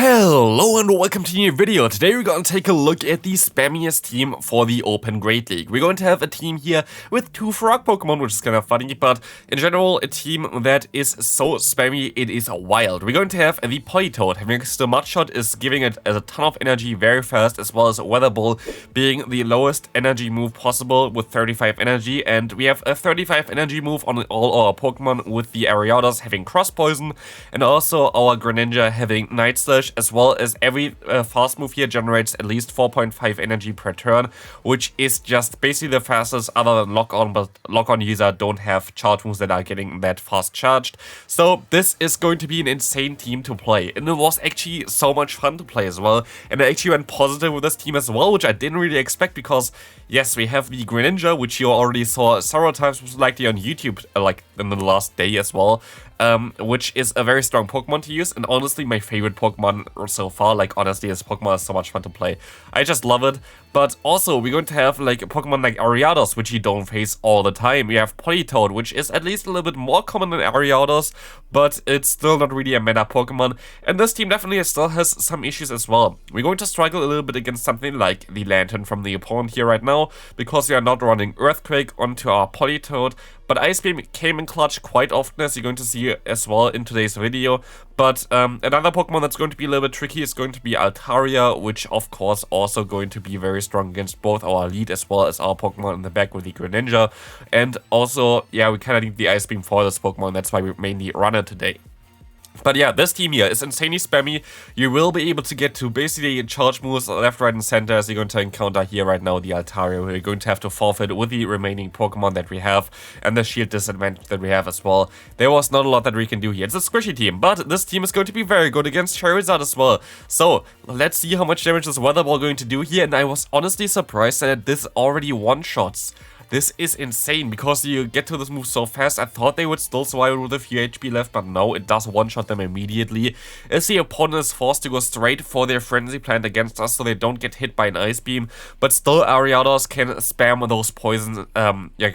Hello and welcome to a new video. Today we're going to take a look at the spammiest team for the Open Great League. We're going to have a team here with 2 frog Pokemon, which is kind of funny, but in general a team that is so spammy it is wild. We're going to have the Politoed. Having the Mudshot is giving it a ton of energy very fast, as well as Weather Ball being the lowest energy move possible with 35 energy, and we have a 35 energy move on all our Pokemon with the Ariados having Cross Poison, and also our Greninja having Night Slash, as well as every fast move here generates at least 4.5 energy per turn, which is just basically the fastest other than Lock On, but Lock On user don't have charge moves that are getting that fast charged. So this is going to be an insane team to play, and it was actually so much fun to play as well, and I actually went positive with this team as well, which I didn't really expect because yes, we have the Greninja, which you already saw several times, most likely on YouTube, like in the last day as well, which is a very strong Pokemon to use, and honestly my favorite Pokemon so far. Like honestly, this Pokemon is so much fun to play. I just love it. But also we're going to have like a Pokemon like Ariados, which you don't face all the time. We have Politoed, which is at least a little bit more common than Ariados, but it's still not really a meta Pokemon. And this team definitely still has some issues as well. We're going to struggle a little bit against something like the Lanturn from the opponent here right now, because we are not running Earthquake onto our Politoed. But Ice Beam came in clutch quite often, as you're going to see as well in today's video. But another Pokemon that's going to be a little bit tricky is going to be Altaria, which of course also going to be very strong against both our lead as well as our Pokemon in the back with the Greninja. And also, yeah, we kind of need the Ice Beam for this Pokemon, that's why we mainly run it today. But yeah, this team here is insanely spammy. You will be able to get to basically charge moves left, right, and center, as you're going to encounter here right now the Altaria, where you're going to have to forfeit with the remaining Pokemon that we have, and the shield disadvantage that we have as well. There was not a lot that we can do here. It's a squishy team, but this team is going to be very good against Charizard as well. So, let's see how much damage this Weather Ball going to do here, and I was honestly surprised that this already one-shots. This is insane, because you get to this move so fast. I thought they would still survive with a few HP left, but no, it does one-shot them immediately, as the opponent is forced to go straight for their Frenzy Plant against us so they don't get hit by an Ice Beam. But still, Ariados can spam those poison,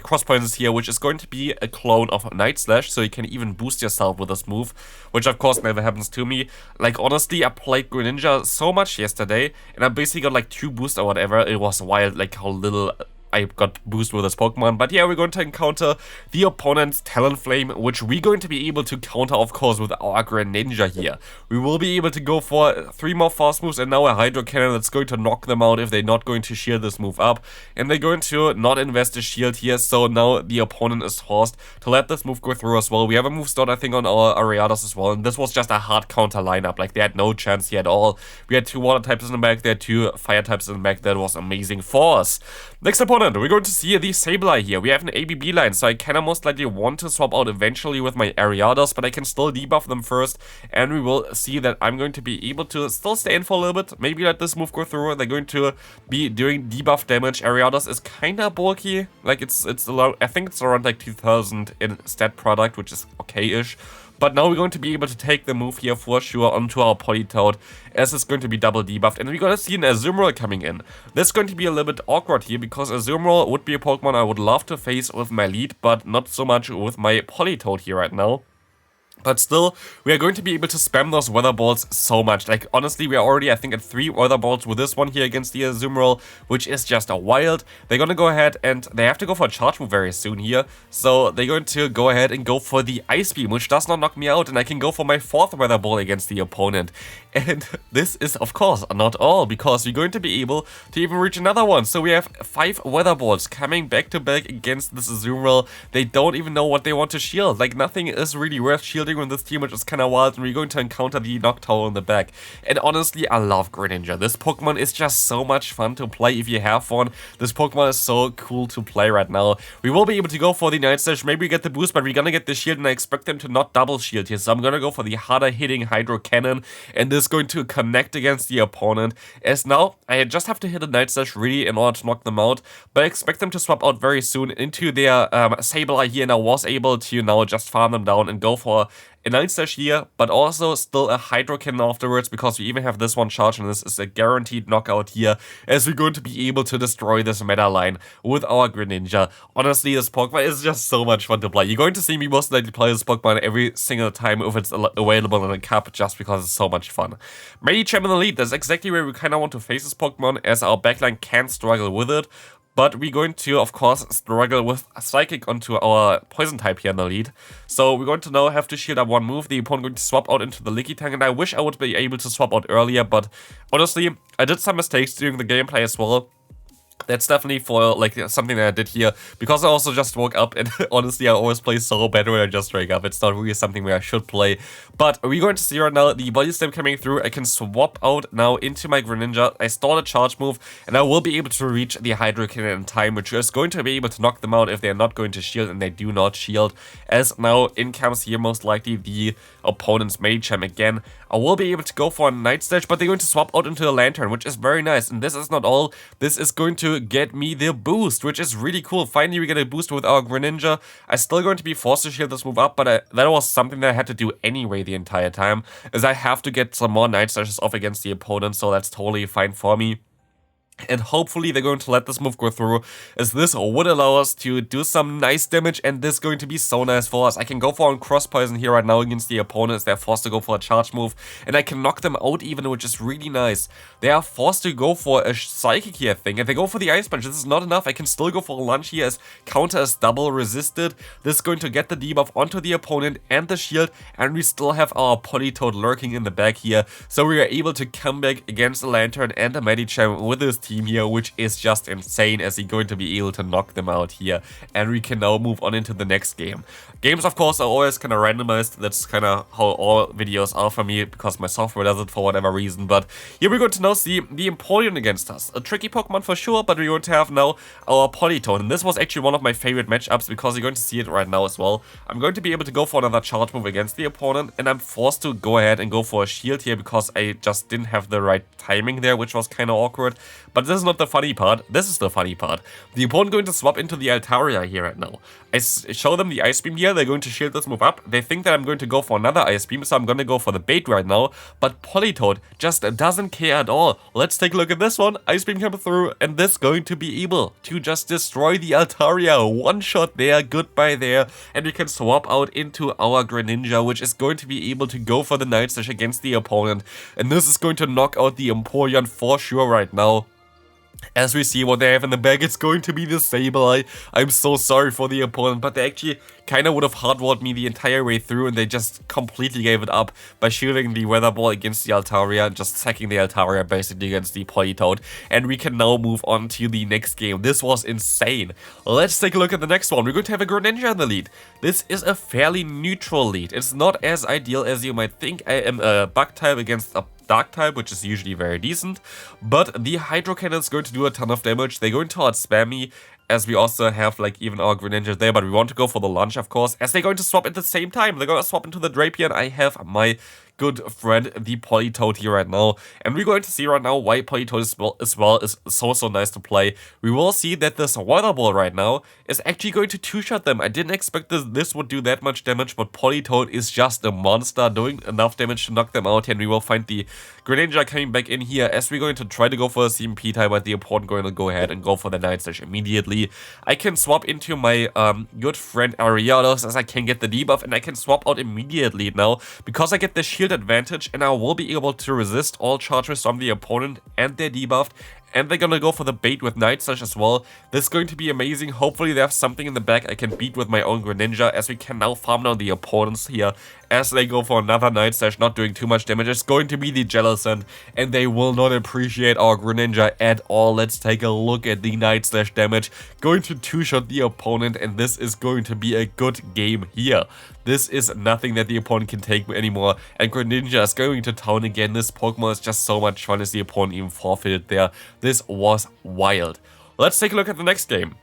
cross poisons here, which is going to be a clone of Night Slash, so you can even boost yourself with this move, which of course never happens to me. Like honestly, I played Greninja so much yesterday, and I basically got like 2 boosts or whatever. It was wild, like how little I got boost with this Pokemon. But yeah, we're going to encounter the opponent's Talonflame, which we're going to be able to counter, of course, with our Greninja here. We will be able to go for 3 more fast moves and now a Hydro Cannon that's going to knock them out if they're not going to shield this move up. And they're going to not invest a shield here, so now the opponent is forced to let this move go through as well. We have a move start, I think, on our Ariados as well, and this was just a hard counter lineup. Like, they had no chance here at all. We had 2 water types in the back, they had 2 fire types in the back. That was amazing for us. Next opponent, we're going to see the Sableye here. We have an ABB line, so I kinda most likely want to swap out eventually with my Ariados, but I can still debuff them first, and we will see that I'm going to be able to still stay in for a little bit, maybe let this move go through. They're going to be doing debuff damage. Ariados is kinda bulky, like it's around, I think it's around like 2000 in stat product, which is okay-ish. But now we're going to be able to take the move here for sure onto our Politoed, as it's going to be double debuffed. And we're going to see an Azumarill coming in. This is going to be a little bit awkward here, because Azumarill would be a Pokemon I would love to face with my lead, but not so much with my Politoed here right now. But still, we are going to be able to spam those Weather Balls so much. Like, honestly, we are already, I think, at 3 Weather Balls with this one here against the Azumarill, which is just a wild. They're going to go ahead and they have to go for a charge move very soon here. So they're going to go ahead and go for the Ice Beam, which does not knock me out, and I can go for my 4th Weather Ball against the opponent. And this is, of course, not all, because we're going to be able to even reach another one. So we have 5 Weather Balls coming back to back against this Azumarill. They don't even know what they want to shield. Like, nothing is really worth shielding with this team, which is kind of wild, and we're going to encounter the Noctowl in the back. And honestly, I love Greninja. This Pokemon is just so much fun to play if you have one. This Pokemon is so cool to play right now. We will be able to go for the Night Slash, maybe get the boost, but we're gonna get the shield, and I expect them to not double shield here. So I'm gonna go for the harder hitting Hydro Cannon, and this is going to connect against the opponent, as now I just have to hit a Night Slash really in order to knock them out. But I expect them to swap out very soon into their Sableye here, and I was able to now just farm them down and go for a Night Slash here, but also still a Hydro Cannon afterwards, because we even have this one charge, and this is a guaranteed knockout here, as we're going to be able to destroy this meta line with our Greninja. Honestly, this Pokemon is just so much fun to play. You're going to see me most likely play this Pokemon every single time if it's available in a cup, just because it's so much fun. Medicham in the lead, that's exactly where we kind of want to face this Pokemon, as our backline can struggle with it. But we're going to, of course, struggle with Psychic onto our Poison type here in the lead. So we're going to now have to shield up one move. The opponent going to swap out into the Lickitung, and I wish I would be able to swap out earlier, but honestly, I did some mistakes during the gameplay as well. That's definitely for like something that I did here, because I also just woke up, and honestly I always play so bad when I just wake up. It's not really something where I should play. But we're going to see right now the Body Slam coming through. I can swap out now into my Greninja. I start a charge move, and I will be able to reach the Hydro Cannon in time, which is going to be able to knock them out if they're not going to shield, and they do not shield. As now in comes here most likely the opponent's Medicham again. I will be able to go for a Night Slash, but they're going to swap out into the Lanturn, which is very nice. And this is not all. This is going to get me the boost, which is really cool. Finally, we get a boost with our Greninja. I'm still going to be forced to shield this move up, but that was something that I had to do anyway the entire time, as I have to get some more Night Slashes off against the opponent, so that's totally fine for me. And hopefully they're going to let this move go through, as this would allow us to do some nice damage, and this is going to be so nice for us. I can go for a Cross Poison here right now against the opponents. They're forced to go for a charge move, and I can knock them out even, which is really nice. They are forced to go for a Psychic here, I think, and they go for the Ice Punch. This is not enough. I can still go for a Lunge here, as counter is double resisted. This is going to get the debuff onto the opponent and the shield, and we still have our Politoed lurking in the back here, so we are able to come back against the Lanturn and the Medicham with this team here, which is just insane, as he's going to be able to knock them out here, and we can now move on into the next game. Games, of course, are always kind of randomized. That's kind of how all videos are for me, because my software does it for whatever reason. But here we're going to now see the Empoleon against us. A tricky Pokemon for sure, but we're going to have now our Politoed, and this was actually one of my favorite matchups, because you're going to see it right now as well. I'm going to be able to go for another charge move against the opponent, and I'm forced to go ahead and go for a shield here, because I just didn't have the right timing there, which was kind of awkward. But this is not the funny part. This is the funny part. The opponent going to swap into the Altaria here right now. I show them the Ice Beam here. They're going to shield this move up. They think that I'm going to go for another Ice Beam, so I'm going to go for the bait right now. But Politoed just doesn't care at all. Let's take a look at this one. Ice Beam comes through, and this going to be able to just destroy the Altaria. One shot there, goodbye there. And we can swap out into our Greninja, which is going to be able to go for the Night Slash against the opponent. And this is going to knock out the Empoleon for sure right now. As we see what they have in the bag, it's going to be the Sableye. I'm so sorry for the opponent, but they actually kind of would have hardwalled me the entire way through, and they just completely gave it up by shielding the Weather Ball against the Altaria and just sacking the Altaria basically against the Politoed. And we can now move on to the next game. This was insane. Let's take a look at the next one. We're going to have a Greninja in the lead. This is a fairly neutral lead. It's not as ideal as you might think. I am a Bug type against a Dark type, which is usually very decent, but the Hydro Cannon is going to do a ton of damage. They're going towards Spammy, as we also have like even our Greninja there, but we want to go for the Lunge, of course, as they're going to swap at the same time. They're going to swap into the Drapier, and I have my good friend, the Politoed here right now. And we're going to see right now why Politoed as well is so nice to play. We will see that this Weather Ball right now is actually going to two-shot them. I didn't expect this would do that much damage, but Politoed is just a monster, doing enough damage to knock them out. And we will find the Greninja coming back in here, as we're going to try to go for a CMP type, but the opponent going to go ahead and go for the Night Slash immediately. I can swap into my good friend Ariados, as I can get the debuff, and I can swap out immediately now, because I get the shield advantage, and I will be able to resist all charges from the opponent, and they're debuffed. And they're gonna go for the bait with Night Slash as well. This is going to be amazing. Hopefully they have something in the back I can beat with my own Greninja, as we can now farm down the opponents here as they go for another Night Slash, not doing too much damage. It's going to be the Jellicent, and they will not appreciate our Greninja at all. Let's take a look at the Night Slash damage. Going to two-shot the opponent, and this is going to be a good game here. This is nothing that the opponent can take anymore, and Greninja is going to town again. This Pokemon is just so much fun, as the opponent even forfeited there. This was wild. Let's take a look at the next game.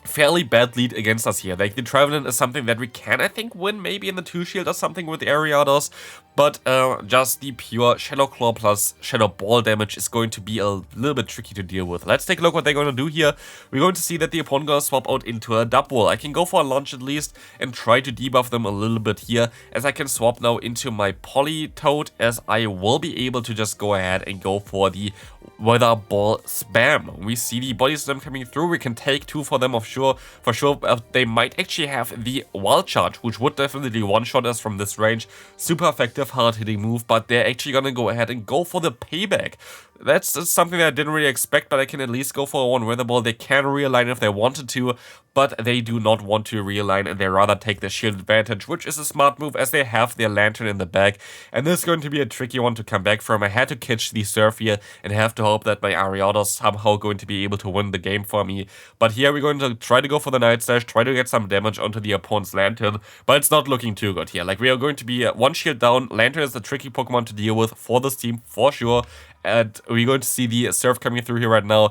fairly bad lead against us here. Like, the Trevenant is something that we can, I think, win maybe in the 2-shield or something with the Ariados, but just the pure Shadow Claw plus Shadow Ball damage is going to be a little bit tricky to deal with. Let's take a look what they're going to do here. We're going to see that the opponent going to swap out into a Double. I can go for a launch at least and try to debuff them a little bit here, as I can swap now into my Politoed, as I will be able to just go ahead and go for the Weather Ball spam. We see the Body Slam coming through. We can take 2 for them for sure. They might actually have the Wild Charge, which would definitely one-shot us from this range. Super effective, hard-hitting move, but they're actually gonna go ahead and go for the payback. That's something that I didn't really expect, but I can at least go for a 1 Weather Ball. They can realign if they wanted to, but they do not want to realign, and they rather take the shield advantage, which is a smart move as they have their Lanturn in the back. And this is going to be a tricky one to come back from. I had to catch the Surf here and have to hope that my Ariados somehow going to be able to win the game for me. But here we're going to try to go for the Night Slash, try to get some damage onto the opponent's Lanturn, but it's not looking too good here. Like, we are going to be 1 shield down. Lanturn is a tricky Pokemon to deal with for this team, for sure. And we're going to see the Surf coming through here right now.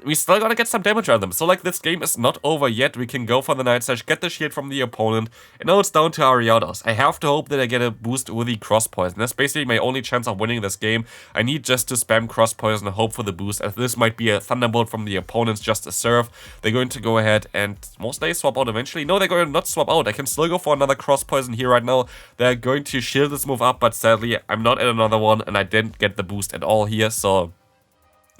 We still gotta get some damage on them. So, like, this game is not over yet. We can go for the Night Slash, get the shield from the opponent, and now it's down to Ariados. I have to hope that I get a boost with the Cross Poison. That's basically my only chance of winning this game. I need just to spam Cross Poison and hope for the boost, as this might be a Thunderbolt from the opponents, just a Surf. They're going to go ahead and most days swap out eventually. No, they're going to not swap out. I can still go for another Cross Poison here right now. They're going to shield this move up, but sadly, I'm not at another one, and I didn't get the boost at all here, so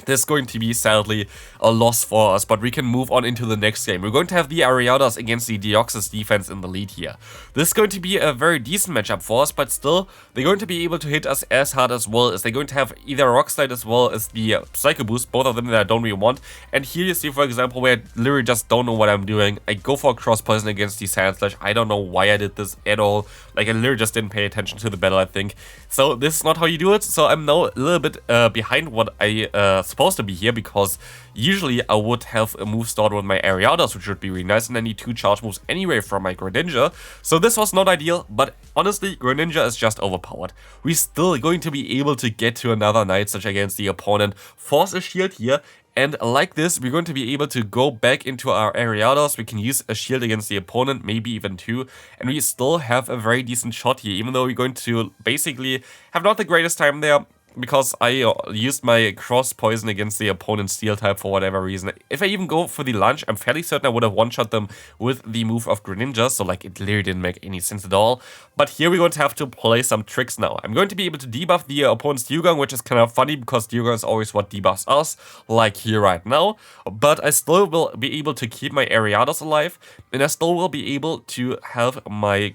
this is going to be, sadly, a loss for us, but we can move on into the next game. We're going to have the Ariados against the Deoxys defense in the lead here. This is going to be a very decent matchup for us, but still, they're going to be able to hit us as hard as well, as they're going to have either Rock Slide as well as the Psycho Boost, both of them that I don't really want. And here you see, for example, where I literally just don't know what I'm doing. I go for a Cross Poison against the Sand Slash. I don't know why I did this at all. Like, I literally just didn't pay attention to the battle, I think. So, this is not how you do it. So, I'm now a little bit behind what I supposed to be here, because usually I would have a move start with my Ariados, which would be really nice, and I need 2 charge moves anyway from my Greninja. So this was not ideal, but honestly, Greninja is just overpowered. We're still going to be able to get to another Night Slash against the opponent, force a shield here, and like this, we're going to be able to go back into our Ariados. We can use a shield against the opponent, maybe even 2, and we still have a very decent shot here, even though we're going to basically have not the greatest time there, because I used my Cross Poison against the opponent's Steel type for whatever reason. If I even go for the Lunge, I'm fairly certain I would have one-shot them with the move of Greninja, so like it literally didn't make any sense at all. But here we're going to have to play some tricks now. I'm going to be able to debuff the opponent's Dewgong, which is kind of funny because Dewgong is always what debuffs us, like here right now. But I still will be able to keep my Ariados alive, and I still will be able to have my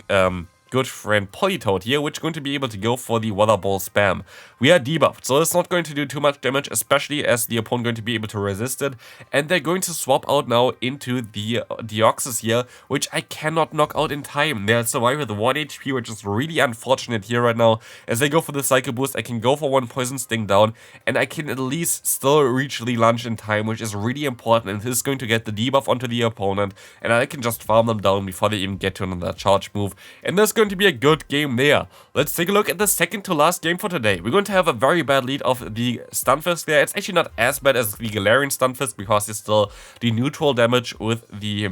good friend Politoed here, which is going to be able to go for the Weather Ball spam. We are debuffed, so it's not going to do too much damage, especially as the opponent going to be able to resist it. And they're going to swap out now into the Deoxys here, which I cannot knock out in time. They're surviving with 1 HP, which is really unfortunate here right now. As they go for the Psycho Boost, I can go for 1 Poison Sting down, and I can at least still reach the Lunge in time, which is really important, and this is going to get the debuff onto the opponent, and I can just farm them down before they even get to another charge move. And this is going to be a good game there. Let's take a look at the second to last game for today. We're going to have a very bad lead of the Stunfisk there. It's actually not as bad as the Galarian Stunfisk, because it's still the neutral damage with the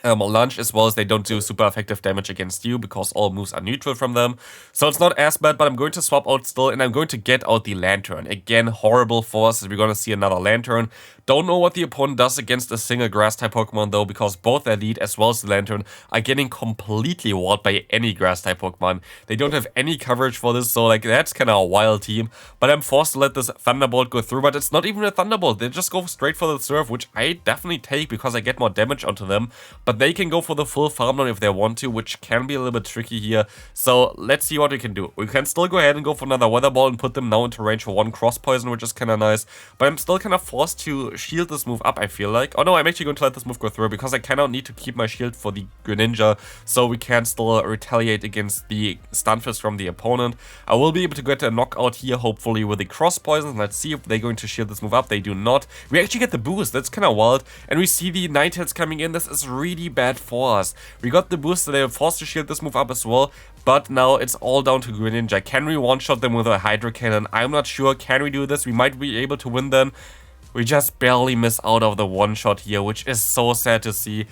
Lunge, as well as they don't do super effective damage against you because all moves are neutral from them. So it's not as bad, but I'm going to swap out still, and I'm going to get out the Lanturn. Again, horrible for us, as we're going to see another Lanturn. Don't know what the opponent does against a single Grass-type Pokemon though, because both their lead as well as the Lanturn are getting completely walled by any Grass-type Pokemon. They don't have any coverage for this, so like that's kind of a wild team. But I'm forced to let this Thunderbolt go through, but it's not even a Thunderbolt. They just go straight for the Surf, which I definitely take because I get more damage onto them. But they can go for the full farm down if they want to, which can be a little bit tricky here. So let's see what we can do. We can still go ahead and go for another Weather Ball and put them now into range for 1 Cross Poison, which is kind of nice. But I'm still kind of forced to shield this move up, I feel like. Oh no, I'm actually going to let this move go through because I cannot need to keep my shield for the Greninja, so we can still retaliate against the Stunfisk from the opponent. I will be able to get a knockout here, hopefully, with the Cross Poison. Let's see if they're going to shield this move up. They do not. We actually get the boost. That's kind of wild. And we see the Nightheads coming in. This is really bad for us. We got the boost, so they were forced to shield this move up as well. But now it's all down to Greninja. Can we one-shot them with a Hydro Cannon? I'm not sure. Can we do this? We might be able to win then. we just barely miss out of the one-shot here, which is so sad to see.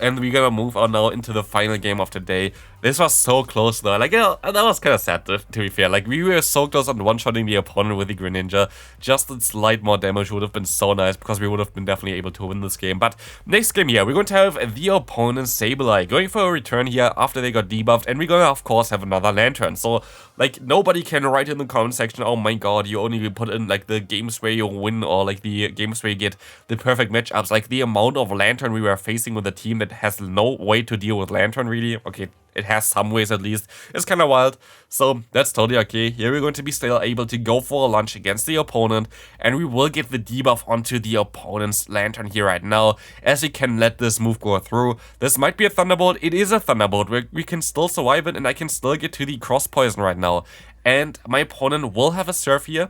And we're gonna move on now into the final game of the day. This was so close though, like, that was kind of sad to be fair. Like, we were so close on one-shotting the opponent with the Greninja. Just a slight more damage would have been so nice, because we would have been definitely able to win this game. But next game here, we're going to have the opponent Sableye going for a return here after they got debuffed, and we're gonna of course have another Lanturn. So like, nobody can write in the comment section, oh my god, you only put in like the games where you win, or like the games where you get the perfect matchups. Like, the amount of Lanturn we were facing with a team that has no way to deal with Lanturn really. Okay, it has some ways at least. It's kind of wild. So that's totally okay. Here we're going to be still able to go for a lunge against the opponent, and we will get the debuff onto the opponent's Lanturn here right now, as we can let this move go through. This might be a Thunderbolt. It is a Thunderbolt. We can still survive it, and I can still get to the cross poison right now. And my opponent will have a Surf here,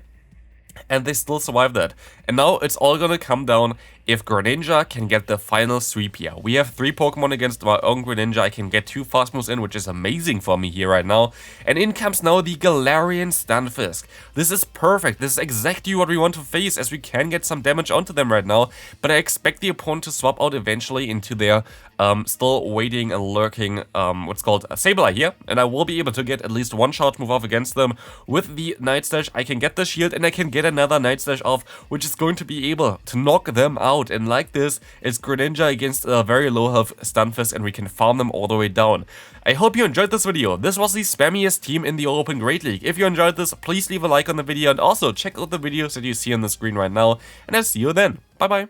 and they still survive that. And now it's all gonna come down if Greninja can get the final sweep here. We have 3 Pokemon against my own Greninja. I can get 2 fast moves in, which is amazing for me here right now. And in comes now the Galarian Stunfisk. This is perfect. This is exactly what we want to face, as we can get some damage onto them right now. But I expect the opponent to swap out eventually into their still waiting and lurking, what's called a Sableye here. And I will be able to get at least 1 charge move off against them. With the Night Slash, I can get the shield, and I can get another Night Slash off, which is going to be able to knock them out. And like this, it's Greninja against a very low health Stunfisk, and we can farm them all the way down. I hope you enjoyed this video. This was the spammiest team in the Open Great League. If you enjoyed this, please leave a like on the video, and also check out the videos that you see on the screen right now. And I'll see you then. Bye bye.